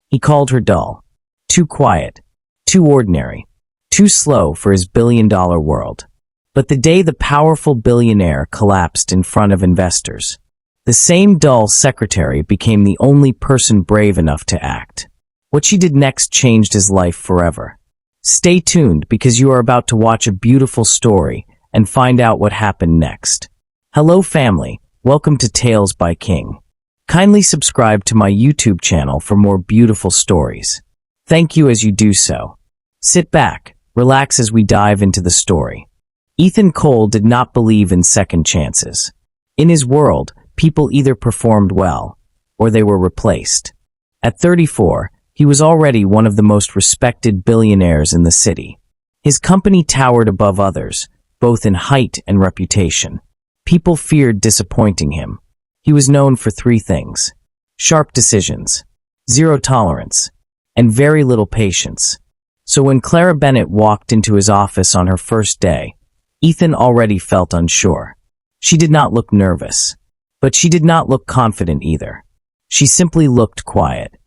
He called her dull, too quiet, too ordinary, too slow for his billion-dollar world. But the day the powerful billionaire collapsed in front of investors, the same dull secretary became the only person brave enough to act. What she did next changed his life forever. Stay tuned because you are about to watch a beautiful story and find out what happened next. Hello family, welcome to Tales by King. Kindly subscribe to my YouTube channel for more beautiful stories. Thank you as you do so. Sit back, relax as we dive into the story. Ethan Cole did not believe in second chances. In his world, people either performed well, or they were replaced. At 34, he was already one of the most respected billionaires in the city. His company towered above others, both in height and reputation. People feared disappointing him. He was known for three things: sharp decisions, zero tolerance, and very little patience. So when Clara Bennett walked into his office on her first day, Ethan already felt unsure. She did not look nervous, but she did not look confident either. She simply looked quiet.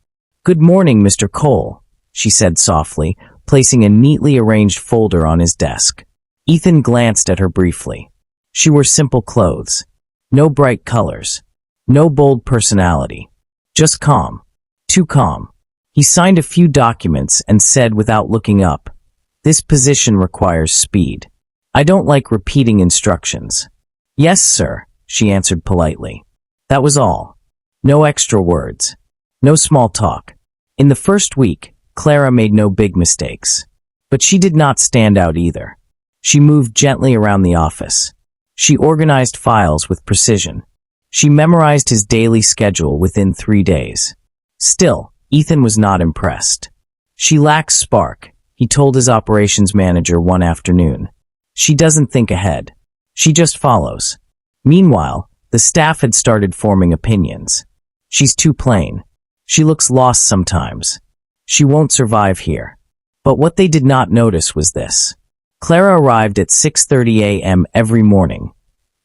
"Good morning, Mr. Cole," she said softly, placing a neatly arranged folder on his desk. Ethan glanced at her briefly. She wore simple clothes. No bright colors. No bold personality. Just calm. Too calm. He signed a few documents and said without looking up, "This position requires speed. I don't like repeating instructions." "Yes, sir," she answered politely. That was all. No extra words. No small talk. In the first week, Clara made no big mistakes. But she did not stand out either. She moved gently around the office. She organized files with precision. She memorized his daily schedule within 3 days. Still, Ethan was not impressed. "She lacks spark," he told his operations manager one afternoon. "She doesn't think ahead. She just follows." Meanwhile, the staff had started forming opinions. "She's too plain. She looks lost sometimes. She won't survive here." But what they did not notice was this. Clara arrived at 6:30 a.m. every morning,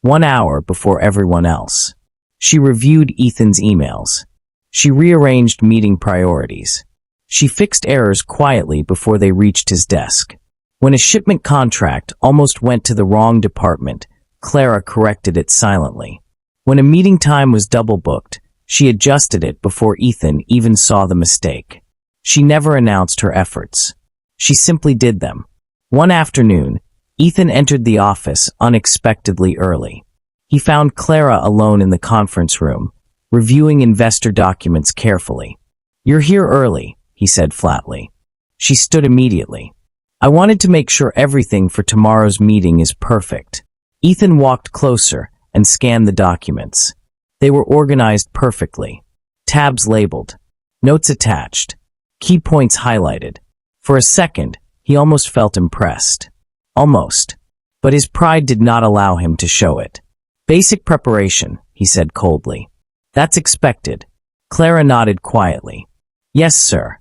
1 hour before everyone else. She reviewed Ethan's emails. She rearranged meeting priorities. She fixed errors quietly before they reached his desk. When a shipment contract almost went to the wrong department, Clara corrected it silently. When a meeting time was double booked, she adjusted it before Ethan even saw the mistake. She never announced her efforts. She simply did them. One afternoon, Ethan entered the office unexpectedly early. He found Clara alone in the conference room, reviewing investor documents carefully. "You're here early," he said flatly. She stood immediately. "I wanted to make sure everything for tomorrow's meeting is perfect." Ethan walked closer and scanned the documents. They were organized perfectly. Tabs labeled. Notes attached. Key points highlighted. For a second, he almost felt impressed. Almost. But his pride did not allow him to show it. "Basic preparation," he said coldly. "That's expected." Clara nodded quietly. "Yes, sir."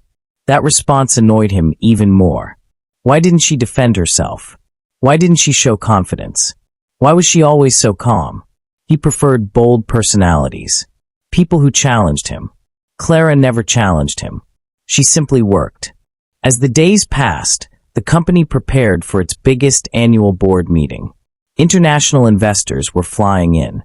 That response annoyed him even more. Why didn't she defend herself? Why didn't she show confidence? Why was she always so calm? He preferred bold personalities. People who challenged him. Clara never challenged him. She simply worked. As the days passed, the company prepared for its biggest annual board meeting. International investors were flying in.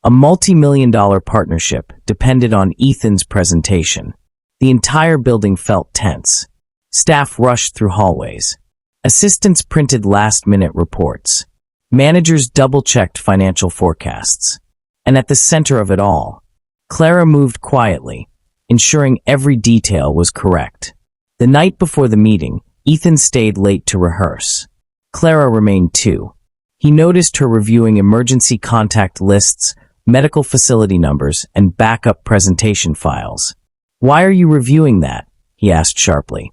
A multi-million-dollar partnership depended on Ethan's presentation. The entire building felt tense. Staff rushed through hallways. Assistants printed last-minute reports. Managers double-checked financial forecasts. And at the center of it all, Clara moved quietly, ensuring every detail was correct. The night before the meeting, Ethan stayed late to rehearse. Clara remained too. He noticed her reviewing emergency contact lists, medical facility numbers, and backup presentation files. "Why are you reviewing that?" he asked sharply.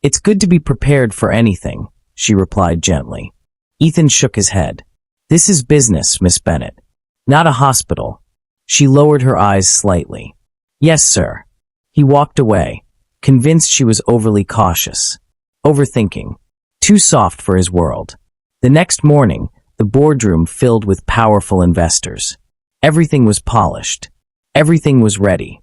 "It's good to be prepared for anything," she replied gently. Ethan shook his head. "This is business, Miss Bennett. Not a hospital." She lowered her eyes slightly. "Yes, sir." He walked away, convinced she was overly cautious. Overthinking. Too soft for his world. The next morning, the boardroom filled with powerful investors. Everything was polished. Everything was ready.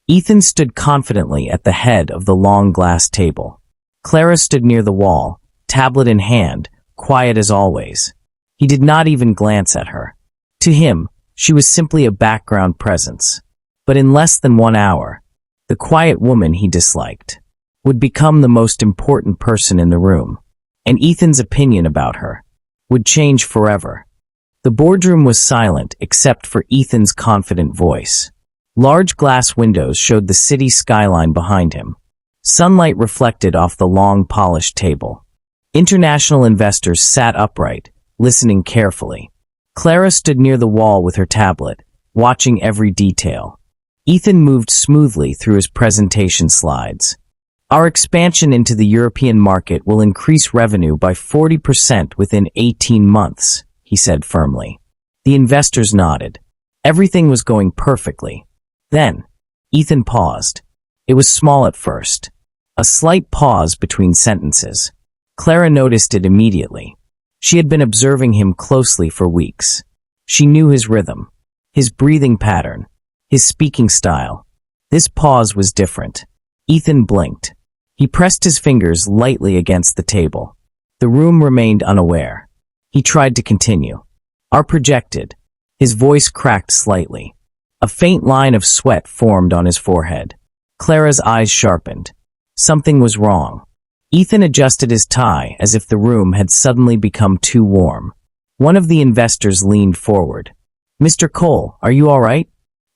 Ethan stood confidently at the head of the long glass table. Clara stood near the wall, tablet in hand, quiet as always. He did not even glance at her. To him, she was simply a background presence. But in less than 1 hour, the quiet woman he disliked would become the most important person in the room, and Ethan's opinion about her would change forever. The boardroom was silent except for Ethan's confident voice. Large glass windows showed the city skyline behind him. Sunlight reflected off the long polished table. International investors sat upright, listening carefully. Clara stood near the wall with her tablet, watching every detail. Ethan moved smoothly through his presentation slides. Our expansion into the European market will increase revenue by 40% within 18 months, he said firmly. The investors nodded. Everything was going perfectly. Then, Ethan paused. It was small at first. A slight pause between sentences. Clara noticed it immediately. She had been observing him closely for weeks. She knew his rhythm, his breathing pattern, his speaking style. This pause was different. Ethan blinked. He pressed his fingers lightly against the table. The room remained unaware. He tried to continue. Our projected. His voice cracked slightly. A faint line of sweat formed on his forehead. Clara's eyes sharpened. Something was wrong. Ethan adjusted his tie as if the room had suddenly become too warm. One of the investors leaned forward. "Mr. Cole, are you all right?"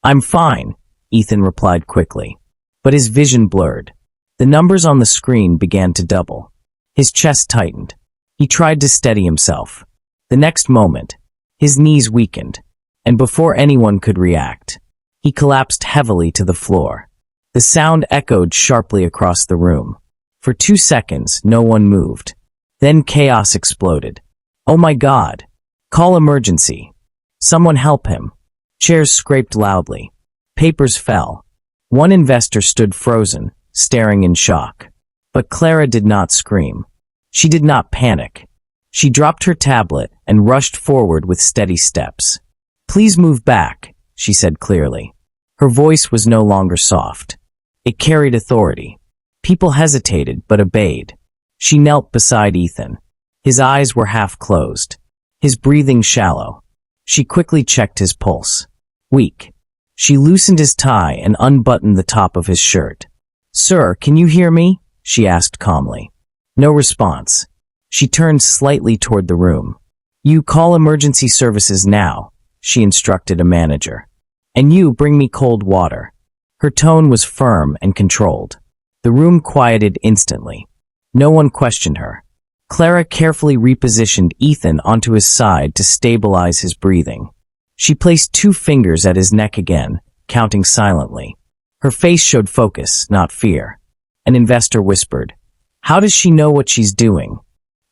"I'm fine," Ethan replied quickly. But his vision blurred. The numbers on the screen began to double. His chest tightened. He tried to steady himself. The next moment, his knees weakened, and before anyone could react, he collapsed heavily to the floor. The sound echoed sharply across the room. For 2 seconds, no one moved. Then chaos exploded. "Oh my God! Call emergency! Someone help him!" Chairs scraped loudly. Papers fell. One investor stood frozen, staring in shock. But Clara did not scream. She did not panic. She dropped her tablet and rushed forward with steady steps. "Please move back," she said clearly. Her voice was no longer soft. It carried authority. People hesitated but obeyed. She knelt beside Ethan. His eyes were half closed. His breathing shallow. She quickly checked his pulse. Weak. She loosened his tie and unbuttoned the top of his shirt. "Sir, can you hear me?" she asked calmly. No response. She turned slightly toward the room. "You call emergency services now," she instructed a manager. "And you bring me cold water." Her tone was firm and controlled. The room quieted instantly. No one questioned her. Clara carefully repositioned Ethan onto his side to stabilize his breathing. She placed 2 fingers at his neck again, counting silently. Her face showed focus, not fear. An investor whispered, "How does she know what she's doing?"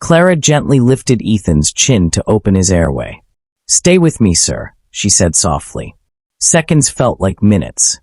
Clara gently lifted Ethan's chin to open his airway. "Stay with me, sir," she said softly. Seconds felt like minutes.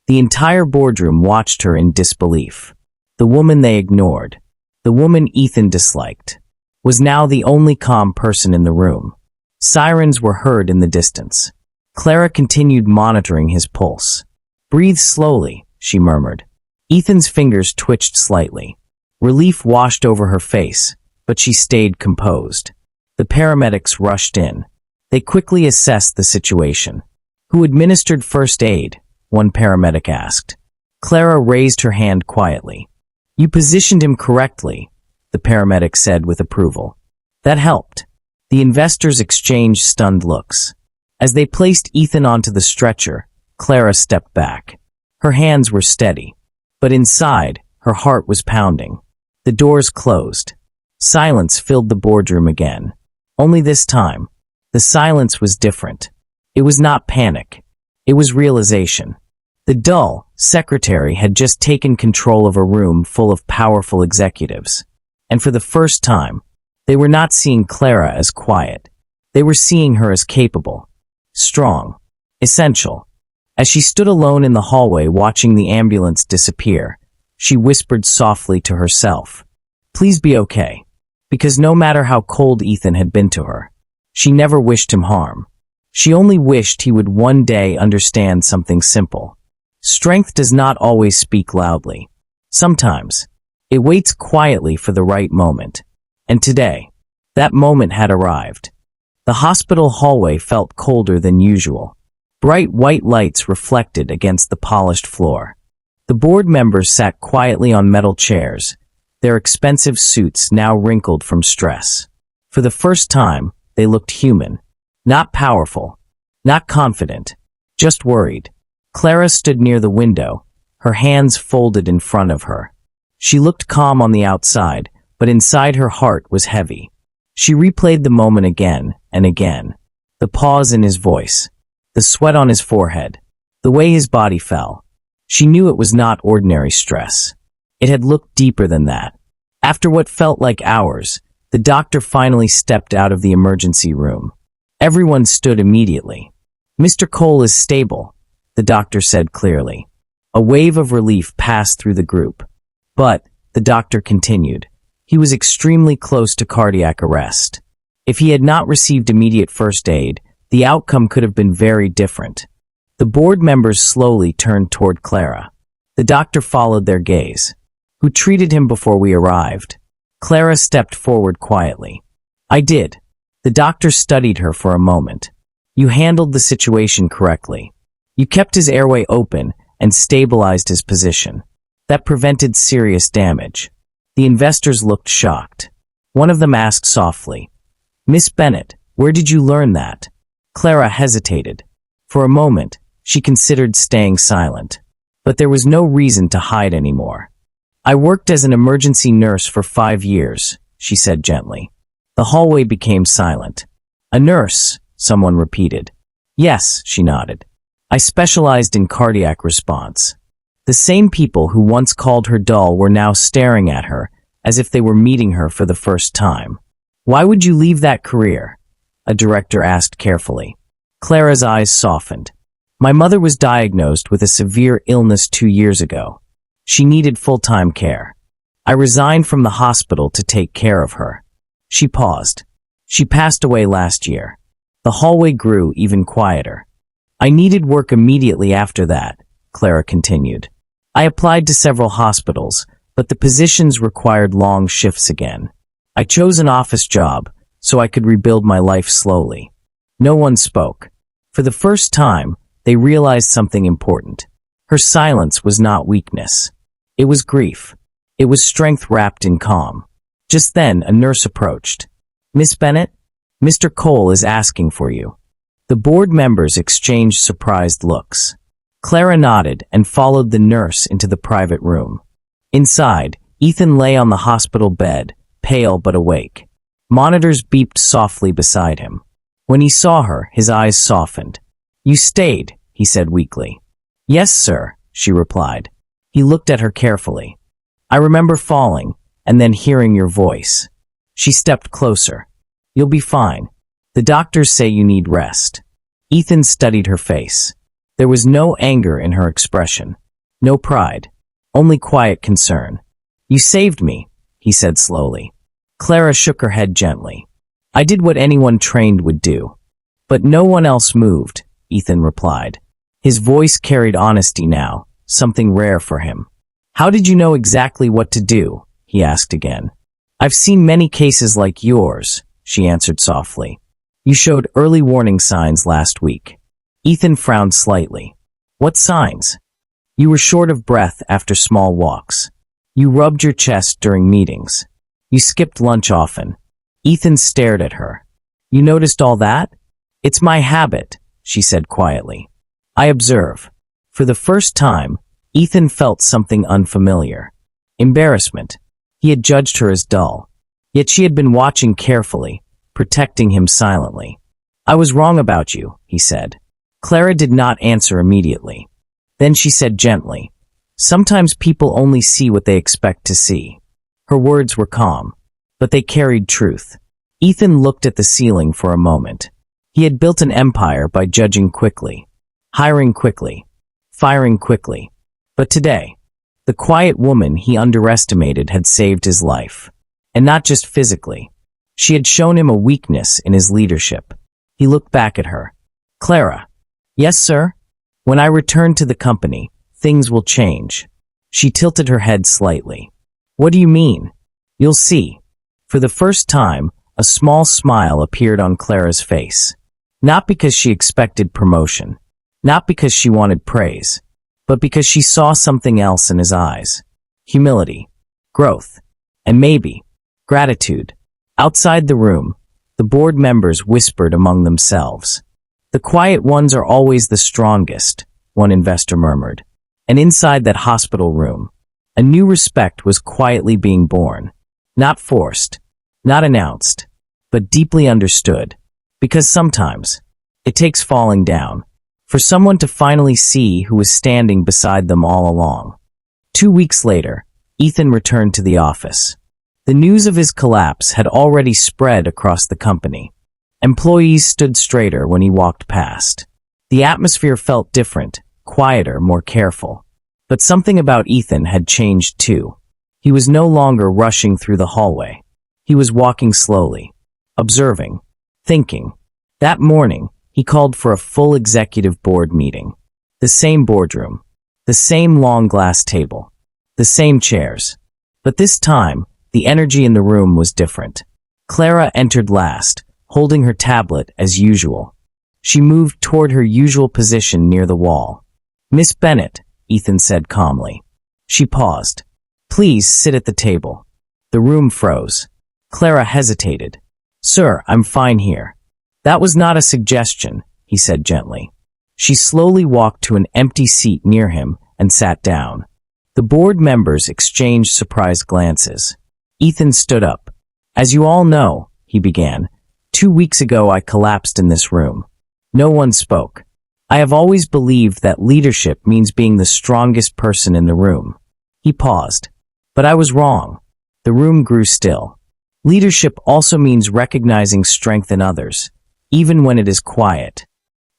The entire boardroom watched her in disbelief. The woman they ignored, the woman Ethan disliked, was now the only calm person in the room. Sirens were heard in the distance. Clara continued monitoring his pulse. "Breathe slowly," she murmured. Ethan's fingers twitched slightly. Relief washed over her face, but she stayed composed. The paramedics rushed in. They quickly assessed the situation. "Who administered first aid?" one paramedic asked. Clara raised her hand quietly. "You positioned him correctly," the paramedic said with approval. That helped. The investors exchanged stunned looks. As they placed Ethan onto the stretcher, Clara stepped back. Her hands were steady, but inside, her heart was pounding. The doors closed. Silence filled the boardroom again. Only this time, the silence was different. It was not panic. It was realization. The dull secretary had just taken control of a room full of powerful executives. And for the first time, they were not seeing Clara as quiet. They were seeing her as capable, strong, essential. As she stood alone in the hallway watching the ambulance disappear, she whispered softly to herself, "Please be okay." Because no matter how cold Ethan had been to her, she never wished him harm. She only wished he would one day understand something simple. Strength does not always speak loudly. Sometimes, it waits quietly for the right moment. And today, that moment had arrived. The hospital hallway felt colder than usual. Bright white lights reflected against the polished floor. The board members sat quietly on metal chairs, their expensive suits now wrinkled from stress. For the first time, they looked human. Not powerful, not confident, just worried. Clara stood near the window, her hands folded in front of her. She looked calm on the outside, but inside her heart was heavy. She replayed the moment again and again. The pause in his voice, the sweat on his forehead, the way his body fell. She knew it was not ordinary stress. It had looked deeper than that. After what felt like hours, the doctor finally stepped out of the emergency room. Everyone stood immediately. "Mr. Cole is stable," the doctor said clearly. A wave of relief passed through the group. But, the doctor continued, he was extremely close to cardiac arrest. If he had not received immediate first aid, the outcome could have been very different. The board members slowly turned toward Clara. The doctor followed their gaze. "Who treated him before we arrived?" Clara stepped forward quietly. "I did." The doctor studied her for a moment. "You handled the situation correctly. You kept his airway open and stabilized his position. That prevented serious damage." The investors looked shocked. One of them asked softly, "Miss Bennett, where did you learn that?" Clara hesitated. For a moment, she considered staying silent. But there was no reason to hide anymore. "I worked as an emergency nurse for 5 years, she said gently. The hallway became silent. "A nurse," someone repeated. "Yes," she nodded. "I specialized in cardiac response." The same people who once called her dull were now staring at her, as if they were meeting her for the first time. "Why would you leave that career?" a director asked carefully. Clara's eyes softened. "My mother was diagnosed with a severe illness 2 years ago. She needed full-time care. I resigned from the hospital to take care of her." She paused. "She passed away last year." The hallway grew even quieter. "I needed work immediately after that," Clara continued. "I applied to several hospitals, but the positions required long shifts again. I chose an office job, so I could rebuild my life slowly." No one spoke. For the first time, they realized something important. Her silence was not weakness. It was grief. It was strength wrapped in calm. Just then, a nurse approached. "Miss Bennett, Mr. Cole is asking for you." The board members exchanged surprised looks. Clara nodded and followed the nurse into the private room. Inside, Ethan lay on the hospital bed, pale but awake. Monitors beeped softly beside him. When he saw her, his eyes softened. "You stayed," he said weakly. "Yes, sir," she replied. He looked at her carefully. "I remember falling, and then hearing your voice." She stepped closer. "You'll be fine. The doctors say you need rest." Ethan studied her face. There was no anger in her expression. No pride. Only quiet concern. "You saved me," he said slowly. Clara shook her head gently. "I did what anyone trained would do." "But no one else moved," Ethan replied. His voice carried honesty now, something rare for him. "How did you know exactly what to do?" he asked again. "I've seen many cases like yours," she answered softly. "You showed early warning signs last week." Ethan frowned slightly. "What signs?" "You were short of breath after small walks. You rubbed your chest during meetings. You skipped lunch often." Ethan stared at her. "You noticed all that?" "It's my habit," she said quietly. "I observe." For the first time, Ethan felt something unfamiliar. Embarrassment. He had judged her as dull. Yet she had been watching carefully, protecting him silently. "I was wrong about you," he said. Clara did not answer immediately. Then she said gently, "Sometimes people only see what they expect to see." Her words were calm, but they carried truth. Ethan looked at the ceiling for a moment. He had built an empire by judging quickly, hiring quickly, firing quickly. But today, the quiet woman he underestimated had saved his life. And not just physically. She had shown him a weakness in his leadership. He looked back at her. "Clara." "Yes, sir?" "When I returned to the company, Things will change. She tilted her head slightly. What do you mean? You'll see. For the first time, a small smile appeared on Clara's face. Not because she expected promotion. Not because she wanted praise. But because she saw something else in his eyes. Humility. Growth. And maybe gratitude. Outside the room, the board members whispered among themselves. The quiet ones are always the strongest, one investor murmured. And inside that hospital room, a new respect was quietly being born. Not forced, not announced, but deeply understood. Because sometimes, it takes falling down for someone to finally see who was standing beside them all along. 2 weeks later, Ethan returned to the office. The news of his collapse had already spread across the company. Employees stood straighter when he walked past. The atmosphere felt different, quieter, more careful. But something about Ethan had changed too. He was no longer rushing through the hallway. He was walking slowly, observing, thinking. That morning, he called for a full executive board meeting. The same boardroom, the same long glass table, the same chairs. But this time, the energy in the room was different. Clara entered last, holding her tablet as usual. She moved toward her usual position near the wall. Miss Bennett, Ethan said calmly. She paused. Please sit at the table. The room froze. Clara hesitated. Sir, I'm fine here. That was not a suggestion, he said gently. She slowly walked to an empty seat near him and sat down. The board members exchanged surprised glances. Ethan stood up. As you all know, he began, 2 weeks ago I collapsed in this room. No one spoke. I have always believed that leadership means being the strongest person in the room. He paused. But I was wrong. The room grew still. Leadership also means recognizing strength in others, even when it is quiet.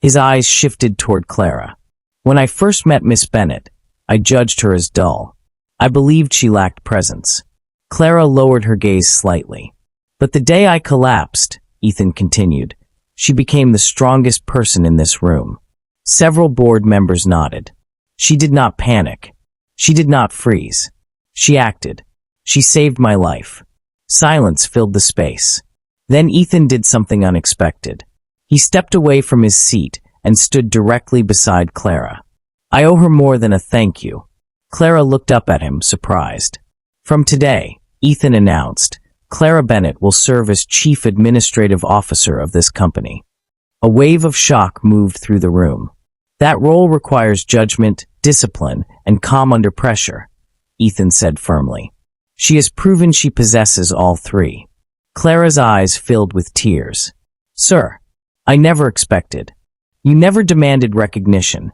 His eyes shifted toward Clara. When I first met Miss Bennett, I judged her as dull. I believed she lacked presence. Clara lowered her gaze slightly. But the day I collapsed, Ethan continued, she became the strongest person in this room. Several board members nodded. She did not panic. She did not freeze. She acted. She saved my life. Silence filled the space. Then Ethan did something unexpected. He stepped away from his seat and stood directly beside Clara. I owe her more than a thank you. Clara looked up at him, surprised. From today, Ethan announced, Clara Bennett will serve as Chief Administrative Officer of this company. A wave of shock moved through the room. That role requires judgment, discipline, and calm under pressure, Ethan said firmly. She has proven she possesses all three. Clara's eyes filled with tears. Sir, I never expected. You never demanded recognition,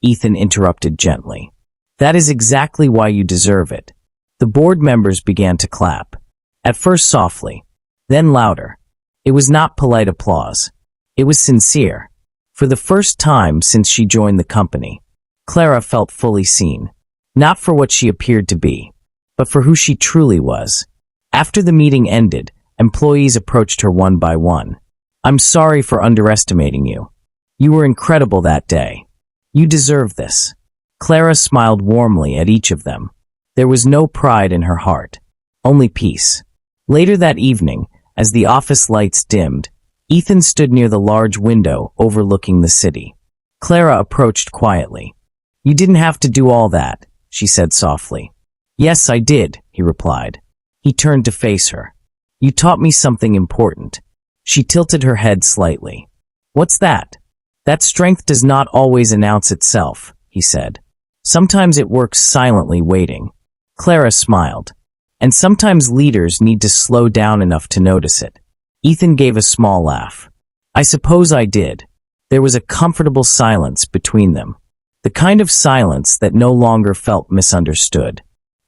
Ethan interrupted gently. That is exactly why you deserve it. The board members began to clap. At first softly, then louder. It was not polite applause. It was sincere. For the first time since she joined the company, Clara felt fully seen. Not for what she appeared to be, but for who she truly was. After the meeting ended, employees approached her one by one. I'm sorry for underestimating you. You were incredible that day. You deserve this. Clara smiled warmly at each of them. There was no pride in her heart, only peace. Later that evening, as the office lights dimmed, Ethan stood near the large window overlooking the city. Clara approached quietly. You didn't have to do all that, she said softly. Yes, I did, he replied. He turned to face her. You taught me something important. She tilted her head slightly. What's that? That strength does not always announce itself, he said. Sometimes it works silently waiting. Clara smiled. And sometimes leaders need to slow down enough to notice it. Ethan gave a small laugh. I suppose I did. There was a comfortable silence between them. The kind of silence that no longer felt misunderstood.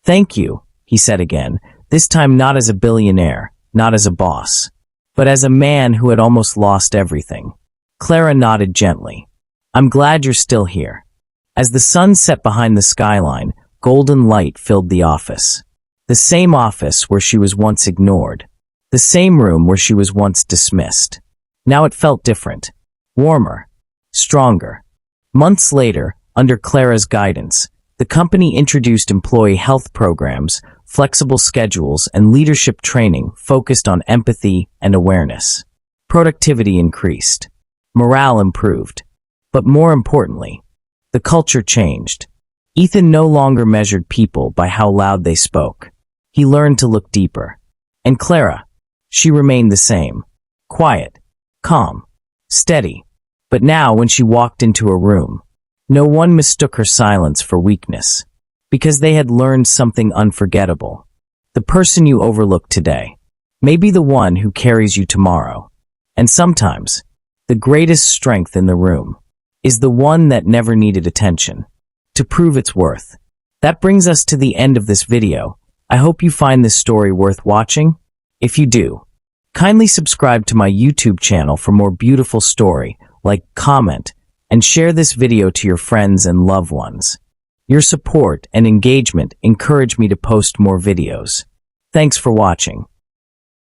Thank you, he said again, this time not as a billionaire, not as a boss, but as a man who had almost lost everything. Clara nodded gently. I'm glad you're still here. As the sun set behind the skyline, golden light filled the office. The same office where she was once ignored. The same room where she was once dismissed. Now it felt different. Warmer. Stronger. Months later, under Clara's guidance, The company introduced employee health programs, flexible schedules, and leadership training focused on empathy and awareness. Productivity increased. Morale improved. But more importantly, the culture changed. Ethan no longer measured people by how loud they spoke. He learned to look deeper. And Clara, she remained the same. Quiet, calm, steady. But now when she walked into a room, no one mistook her silence for weakness, because they had learned something unforgettable. The person you overlook today may be the one who carries you tomorrow. And sometimes, the greatest strength in the room is the one that never needed attention to prove its worth. That brings us to the end of this video. I hope you find this story worth watching. If you do, kindly subscribe to my YouTube channel for more beautiful story, like, comment, and share this video to your friends and loved ones. Your support and engagement encourage me to post more videos. Thanks for watching.